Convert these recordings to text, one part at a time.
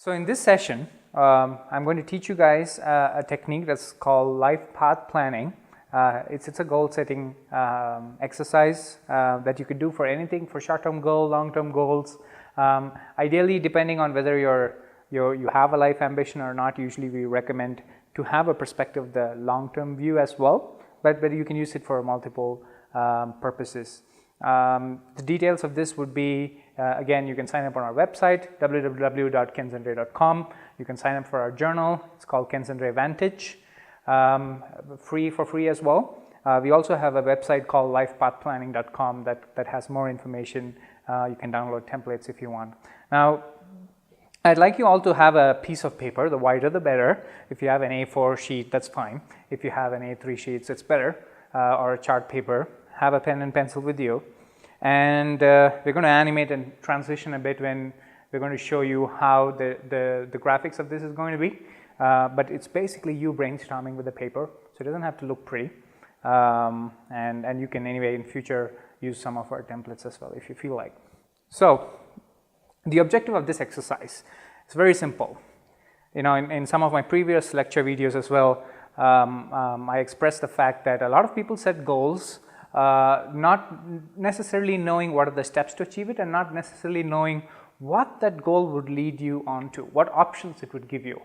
So in this session, I'm going to teach you guys a technique that's called LifePath planning. It's a goal setting exercise that you could do for anything, for short-term goal, long-term goals. Ideally, depending on whether you have a life ambition or not, usually we recommend to have a perspective of the long-term view as well, but you can use it for multiple purposes. The details of this would be, again, you can sign up on our website, www.kensandray.com. You can sign up for our journal. It's called Kens and Ray Vantage, for free as well. We also have a website called lifepathplanning.com that has more information. You can download templates if you want. Now, I'd like you all to have a piece of paper. The wider the better. If you have an A4 sheet, that's fine. If you have an A3 sheet, it's better, or a chart paper. Have a pen and pencil with you, and we're going to animate and transition a bit when we're going to show you how the graphics of this is going to be, but it's basically you brainstorming with the paper, so it doesn't have to look pretty, and you can anyway in future use some of our templates as well if you feel like. So the objective of this exercise is very simple. You know, in some of my previous lecture videos as well, I expressed the fact that a lot of people set goals not necessarily knowing what are the steps to achieve it, and not necessarily knowing what that goal would lead you on to, what options it would give you,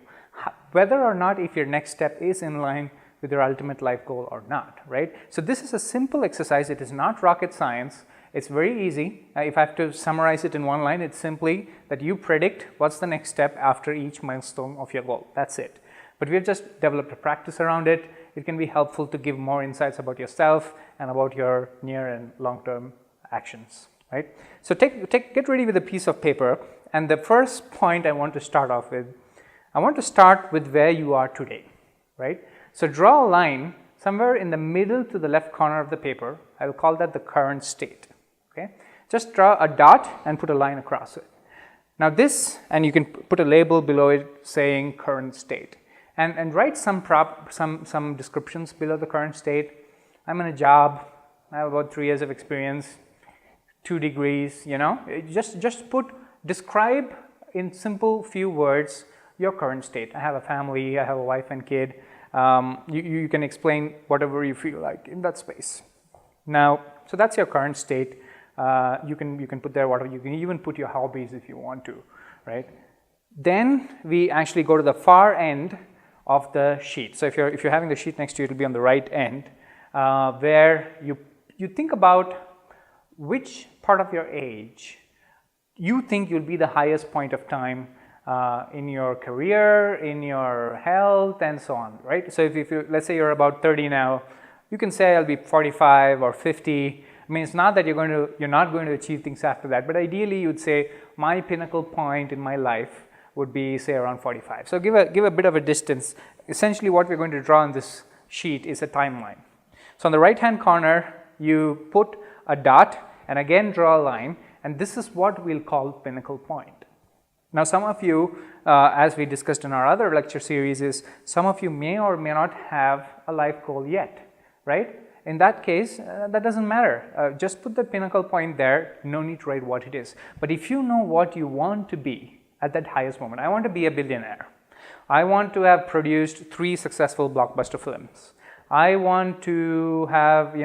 whether or not if your next step is in line with your ultimate life goal or not, right? So this is a simple exercise. It is not rocket science. It's very easy. If I have to summarize it in one line, it's simply that you predict what's the next step after each milestone of your goal. That's it. But we've just developed a practice around it. It can be helpful to give more insights about yourself and about your near and long-term actions, right? So get ready with a piece of paper, and the first point I want to start off with, I want to start with where you are today, right? So draw a line somewhere in the middle to the left corner of the paper. I will call that the current state, okay? Just draw a dot and put a line across it. Now this, and you can put a label below it saying current state. And write some descriptions below the current state. I'm in a job, I have about 3 years of experience, 2 degrees, you know. Just describe in simple few words your current state. I have a family, I have a wife and kid. You can explain whatever you feel like in that space. Now, so that's your current state. You can put there whatever, you can even put your hobbies if you want to, right? Then we actually go to the far end of the sheet. So if you're having the sheet next to you, it will be on the right end, where you think about which part of your age you think you'll be the highest point of time in your career, in your health, and so on, right? So if you, let's say you're about 30 now, you can say I'll be 45 or 50. I mean, it's not that you're not going to achieve things after that, but ideally you'd say my pinnacle point in my life would be, say, around 45. So give a bit of a distance. Essentially what we're going to draw on this sheet is a timeline. So on the right hand corner you put a dot and again draw a line, and this is what we'll call Pinnacle Point. Now some of you, as we discussed in our other lecture series, is some of you may or may not have a life goal yet, right? In that case, that doesn't matter. Just put the pinnacle point there, no need to write what it is. But if you know what you want to be at that highest moment, I want to be a billionaire. I want to have produced 3 successful blockbuster films. I want to have,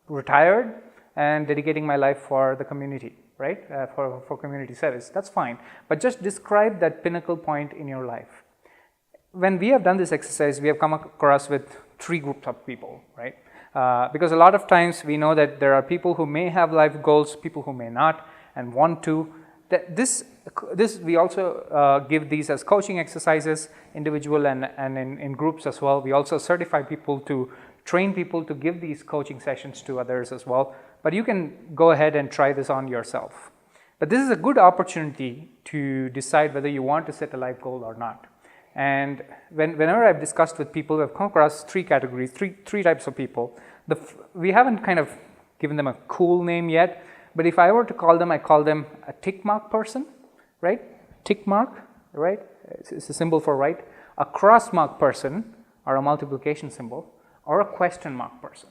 retired and dedicating my life for the community, right? For community service. That's fine. But just describe that pinnacle point in your life. When we have done this exercise, we have come across with 3 groups of people, right? Because a lot of times we know that there are people who may have life goals, people who may not, and want to. This we also give these as coaching exercises, individual and in groups as well. We also certify people to train people to give these coaching sessions to others as well. But you can go ahead and try this on yourself. But this is a good opportunity to decide whether you want to set a life goal or not. And whenever I've discussed with people, I've come across 3 categories, three types of people. We haven't kind of given them a cool name yet. But if I were to call them, I call them a tick mark person, right? Tick mark, right? It's a symbol for right. A cross mark person, or a multiplication symbol, or a question mark person,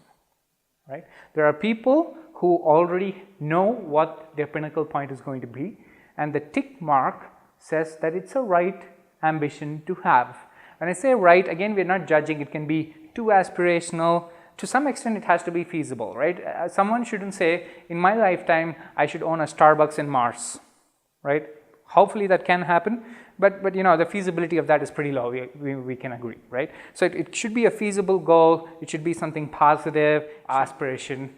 right? There are people who already know what their pinnacle point is going to be, and the tick mark says that it's a right ambition to have. When I say right, again, we're not judging. It can be too aspirational. To some extent, it has to be feasible, right? Someone shouldn't say, in my lifetime, I should own a Starbucks in Mars, right? Hopefully that can happen, but you know, the feasibility of that is pretty low. We can agree, right? So it should be a feasible goal. It should be something positive, aspiration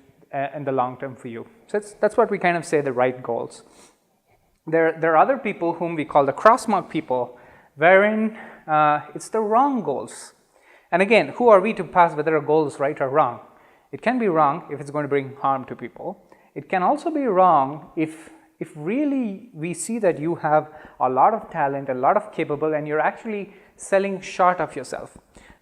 in the long term for you. So that's what we kind of say the right goals. There are other people whom we call the crossmark people, wherein it's the wrong goals. And again, who are we to pass whether a goal is right or wrong? It can be wrong if it's going to bring harm to people. It can also be wrong if really we see that you have a lot of talent, a lot of capable, and you're actually selling short of yourself.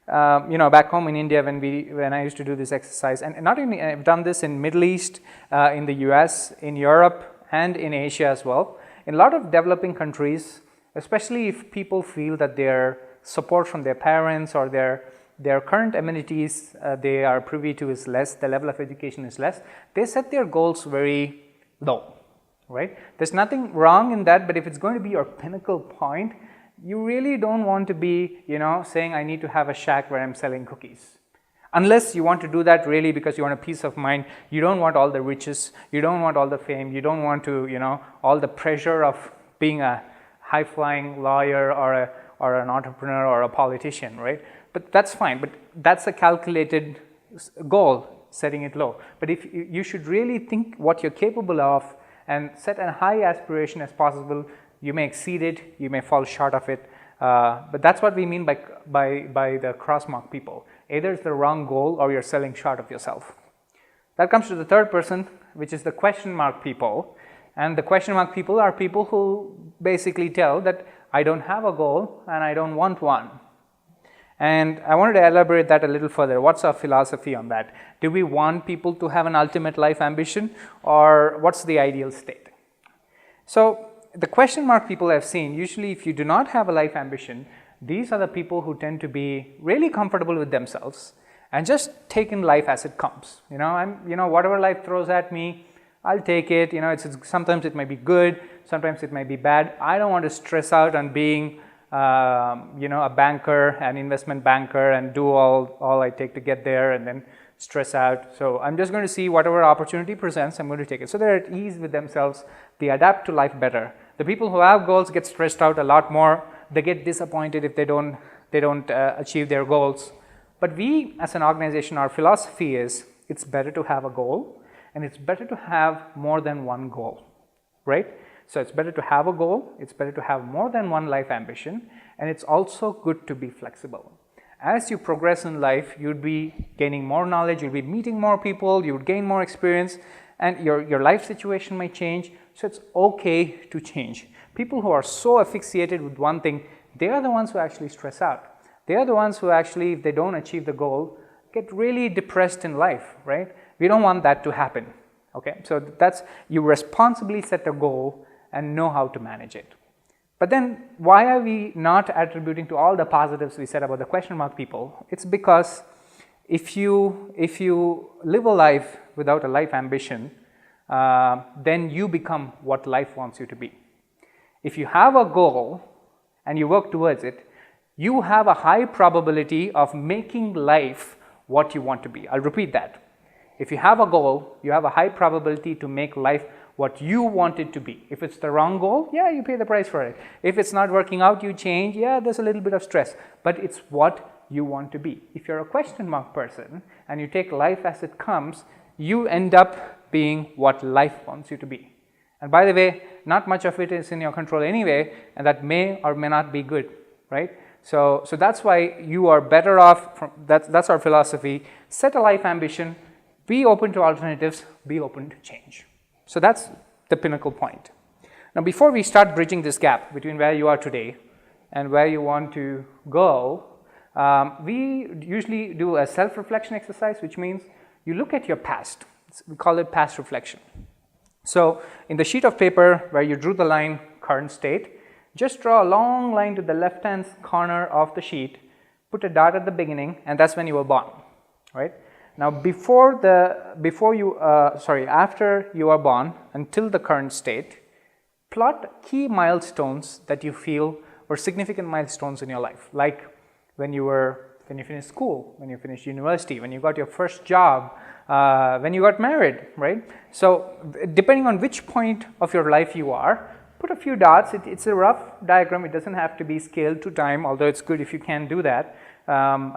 You know, back home in India, when I used to do this exercise, and not only I've done this in Middle East, in the US, in Europe, and in Asia as well. In a lot of developing countries, especially if people feel that their support from their parents or their current amenities they are privy to is less, the level of education is less, they set their goals very low, right? There's nothing wrong in that, but if it's going to be your pinnacle point, you really don't want to be, you know, saying I need to have a shack where I'm selling cookies. Unless you want to do that really because you want a peace of mind, you don't want all the riches, you don't want all the fame, you don't want to, you know, all the pressure of being a high-flying lawyer or an entrepreneur or a politician, right? But that's fine, but that's a calculated goal, setting it low. But if you should really think what you're capable of and set a high aspiration as possible. You may exceed it, you may fall short of it, but that's what we mean by the crossmark people. Either it's the wrong goal or you're selling short of yourself. That comes to the third person, which is the question mark people. And the question mark people are people who basically tell that I don't have a goal and I don't want one. And I wanted to elaborate that a little further. What's our philosophy on that? Do we want people to have an ultimate life ambition, or what's the ideal state? So the question mark people I've seen, usually if you do not have a life ambition, these are the people who tend to be really comfortable with themselves and just take in life as it comes. You know, whatever life throws at me, I'll take it. You know, sometimes it might be good, sometimes it might be bad. I don't want to stress out on being a banker, an investment banker, and do all I take to get there and then stress out. So I'm just going to see whatever opportunity presents, I'm going to take it. So they're at ease with themselves. They adapt to life better. The people who have goals get stressed out a lot more. They get disappointed if they don't achieve their goals. But we as an organization, our philosophy is it's better to have a goal and it's better to have more than one goal, right? So it's better to have a goal, it's better to have more than one life ambition, and it's also good to be flexible. As you progress in life, you'd be gaining more knowledge, you'll be meeting more people, you would gain more experience, and your life situation may change, so it's okay to change. People who are so asphyxiated with one thing, they are the ones who actually stress out. They are the ones who actually, if they don't achieve the goal, get really depressed in life, right? We don't want that to happen, okay? So that's, you responsibly set a goal and know how to manage it. But then why are we not attributing to all the positives we said about the question mark people? It's because if you live a life without a life ambition, then you become what life wants you to be. If you have a goal and you work towards it, you have a high probability of making life what you want to be. I'll repeat that. If you have a goal, you have a high probability to make life what you want it to be. If it's the wrong goal, yeah, you pay the price for it. If it's not working out, you change, yeah, there's a little bit of stress, but it's what you want to be. If you're a question mark person and you take life as it comes, you end up being what life wants you to be. And by the way, not much of it is in your control anyway, and that may or may not be good, right? So that's why you are better off, that's our philosophy. Set a life ambition, be open to alternatives, be open to change. So that's the pinnacle point. Now, before we start bridging this gap between where you are today and where you want to go, we usually do a self-reflection exercise, which means you look at your past. We call it past reflection. So in the sheet of paper where you drew the line current state, just draw a long line to the left-hand corner of the sheet, put a dot at the beginning, and that's when you were born, right? Now, after you are born until the current state, plot key milestones that you feel were significant milestones in your life, like when you finished school, when you finished university, when you got your first job, when you got married, right? So depending on which point of your life you are, put a few dots. It's a rough diagram. It doesn't have to be scaled to time, although it's good if you can do that.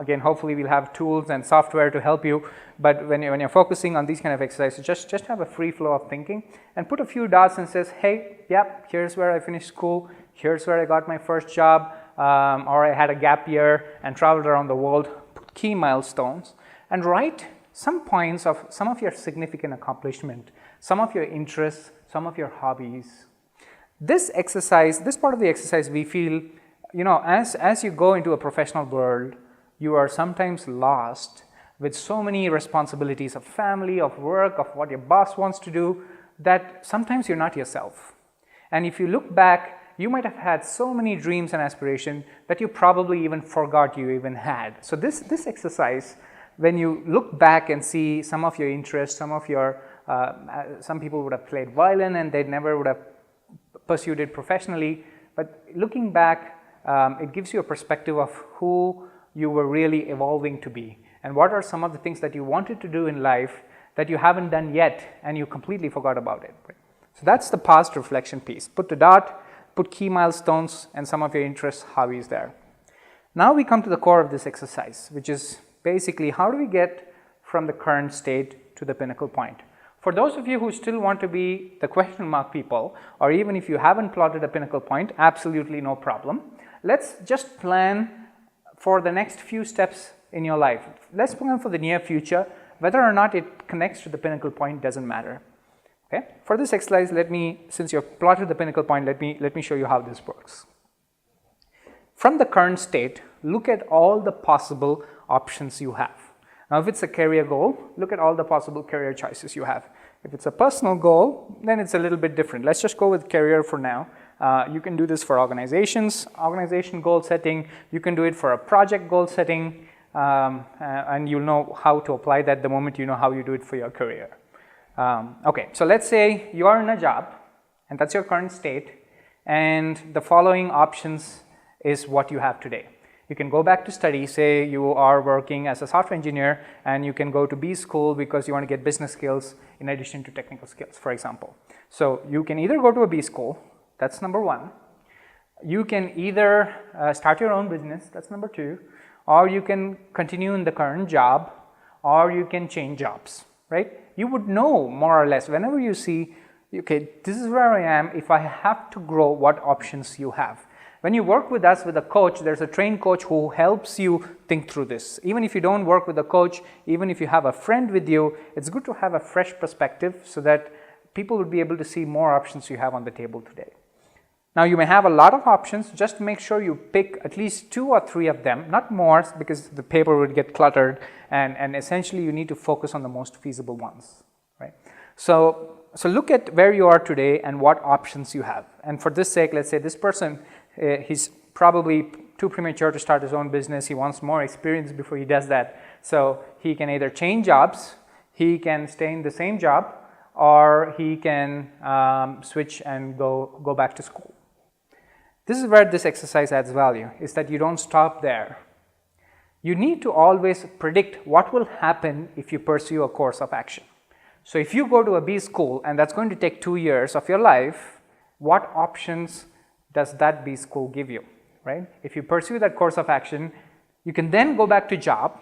Again, hopefully we'll have tools and software to help you, but when you're focusing on these kind of exercises, just have a free flow of thinking and put a few dots and says, hey, yep, here's where I finished school, here's where I got my first job, or I had a gap year and traveled around the world. Put key milestones and write some points of some of your significant accomplishment, some of your interests, some of your hobbies. This exercise, this part of the exercise, we feel, as you go into a professional world, you are sometimes lost with so many responsibilities of family, of work, of what your boss wants to do, that sometimes you're not yourself. And if you look back, you might have had so many dreams and aspirations that you probably even forgot you even had. So this exercise, when you look back and see some of your interests, some people would have played violin and they never would have pursued it professionally, but looking back, it gives you a perspective of who you were really evolving to be and what are some of the things that you wanted to do in life that you haven't done yet and you completely forgot about it. So that's the past reflection piece. Put the dot, put key milestones and some of your interests, hobbies there. Now we come to the core of this exercise, which is basically how do we get from the current state to the pinnacle point. For those of you who still want to be the question mark people, or even if you haven't plotted a pinnacle point, absolutely no problem. Let's just plan for the next few steps in your life. Let's plan for the near future. Whether or not it connects to the pinnacle point doesn't matter. Okay? For this exercise, since you've plotted the pinnacle point, let me show you how this works. From the current state, look at all the possible options you have. Now, if it's a career goal, look at all the possible career choices you have. If it's a personal goal, then it's a little bit different. Let's just go with career for now. You can do this for organization goal setting. You can do it for a project goal setting, and you'll know how to apply that the moment you know how you do it for your career. Okay, so let's say you are in a job, and that's your current state, and the following options is what you have today. You can go back to study, say you are working as a software engineer and you can go to B school because you want to get business skills in addition to technical skills, for example. So you can either go to a B school, that's number one. You can either start your own business, that's number two, or you can continue in the current job, or you can change jobs, right? You would know more or less whenever you see, okay, this is where I am, if I have to grow, what options you have. When you work with us with a coach, there's a trained coach who helps you think through this. Even if you don't work with a coach, even if you have a friend with you, it's good to have a fresh perspective so that people will be able to see more options you have on the table today. Now, you may have a lot of options. Just make sure you pick at least 2 or 3 of them, not more, because the paper would get cluttered, and essentially you need to focus on the most feasible ones, right? So look at where you are today and what options you have. And for this sake, let's say this person, he's probably too premature to start his own business. He wants more experience before he does that. So he can either change jobs, he can stay in the same job, or he can switch and go back to school. This is where this exercise adds value, is that you don't stop there. You need to always predict what will happen if you pursue a course of action. So if you go to a B school and that's going to take 2 years of your life, what options does that B school give you, right? If you pursue that course of action, you can then go back to job.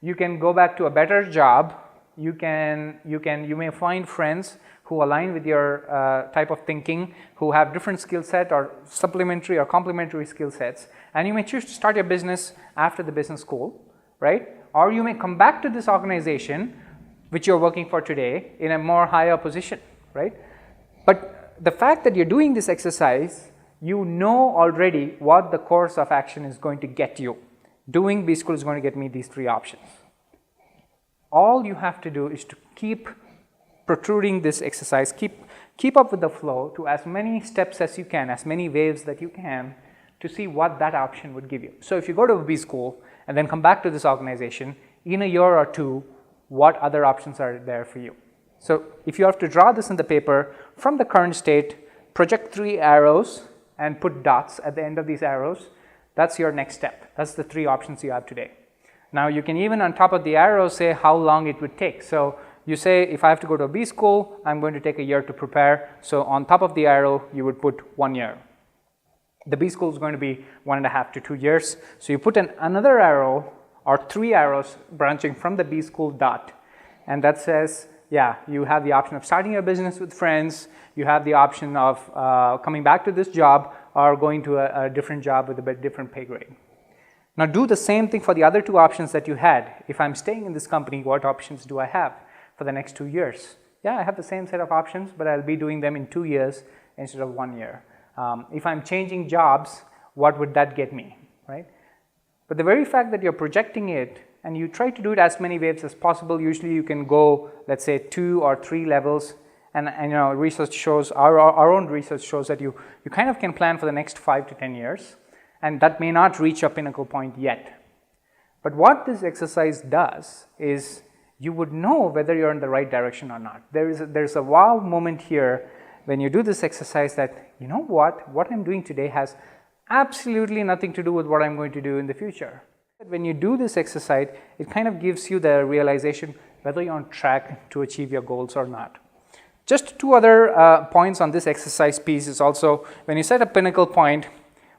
You can go back to a better job. You may find friends who align with your type of thinking, who have different skill set or supplementary or complementary skill sets, and you may choose to start your business after the business school, right? Or you may come back to this organization which you're working for today in a more higher position, right? But the fact that you're doing this exercise, you know already what the course of action is going to get you. Doing B school is going to get me these 3 options. All you have to do is to keep protruding this exercise, keep up with the flow to as many steps as you can, as many waves that you can, to see what that option would give you. So if you go to a B school and then come back to this organization, in a year or 2, what other options are there for you? So if you have to draw this in the paper from the current state project 3 arrows and put dots at the end of these arrows. That's your next step. That's the 3 options you have today. Now you can even on top of the arrow say how long it would take. So you say if I have to go to a B school, I'm going to take a year to prepare. So on top of the arrow you would put 1 year. The B school is going to be 1.5 to 2 years. So you put another arrow or 3 arrows branching from the B school dot, and that says, yeah, you have the option of starting your business with friends, you have the option of coming back to this job or going to a different job with a bit different pay grade. Now do the same thing for the other 2 options that you had. If I'm staying in this company, what options do I have for the next 2 years? Yeah, I have the same set of options, but I'll be doing them in 2 years instead of 1 year. If I'm changing jobs, what would that get me, right? But the very fact that you're projecting it and you try to do it as many waves as possible, usually you can go, let's say 2 or 3 levels, and you know, research shows, our own research shows that you kind of can plan for the next 5 to 10 years, and that may not reach your pinnacle point yet. But what this exercise does is you would know whether you're in the right direction or not. There's a wow moment here when you do this exercise that, you know what I'm doing today has absolutely nothing to do with what I'm going to do in the future. When you do this exercise, it kind of gives you the realization whether you're on track to achieve your goals or not. Just 2 other points on this exercise piece is also, when you set a pinnacle point,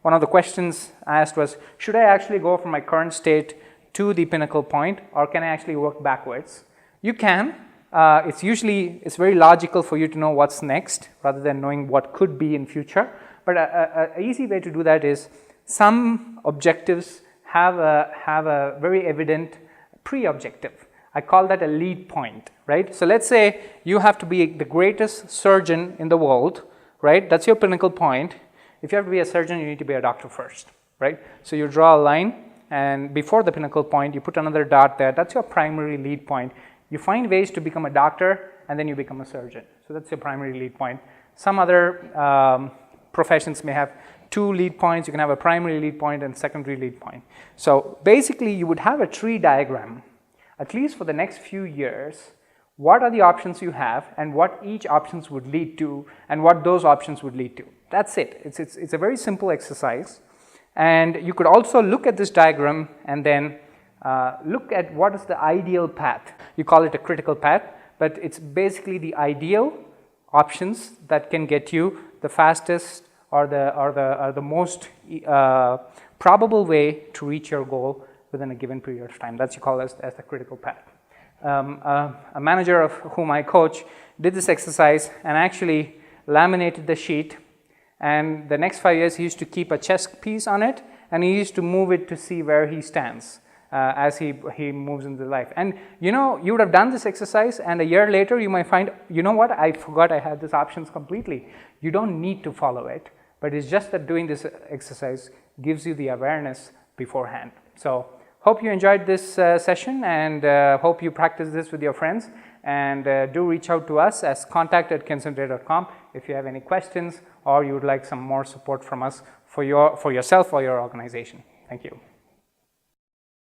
one of the questions asked was, should I actually go from my current state to the pinnacle point, or can I actually work backwards? You can. It's very logical for you to know what's next rather than knowing what could be in future. But an easy way to do that is some objectives have a very evident pre-objective. I call that a lead point, right? So let's say you have to be the greatest surgeon in the world, right? That's your pinnacle point. If you have to be a surgeon, you need to be a doctor first, right? So you draw a line, and before the pinnacle point, you put another dot there. That's your primary lead point. You find ways to become a doctor, and then you become a surgeon. So that's your primary lead point. Some other professions may have 2 lead points. You can have a primary lead point and secondary lead point. So basically, you would have a tree diagram, at least for the next few years. What are the options you have, and what each options would lead to, and what those options would lead to. That's it. It's a very simple exercise. And you could also look at this diagram and then look at what is the ideal path. You call it a critical path, but it's basically the ideal options that can get you the fastest or the most probable way to reach your goal within a given period of time. That's you call as the critical path. A manager of whom I coach did this exercise and actually laminated the sheet, and the next 5 years he used to keep a chess piece on it, and he used to move it to see where he stands as he moves into life. And you know, you would have done this exercise, and a year later you might find, you know what, I forgot I had these options completely. You don't need to follow it, but it's just that doing this exercise gives you the awareness beforehand. So hope you enjoyed this session, and hope you practice this with your friends, and do reach out to us as contact@kencentre.com if you have any questions or you would like some more support from us for yourself or your organization. Thank you.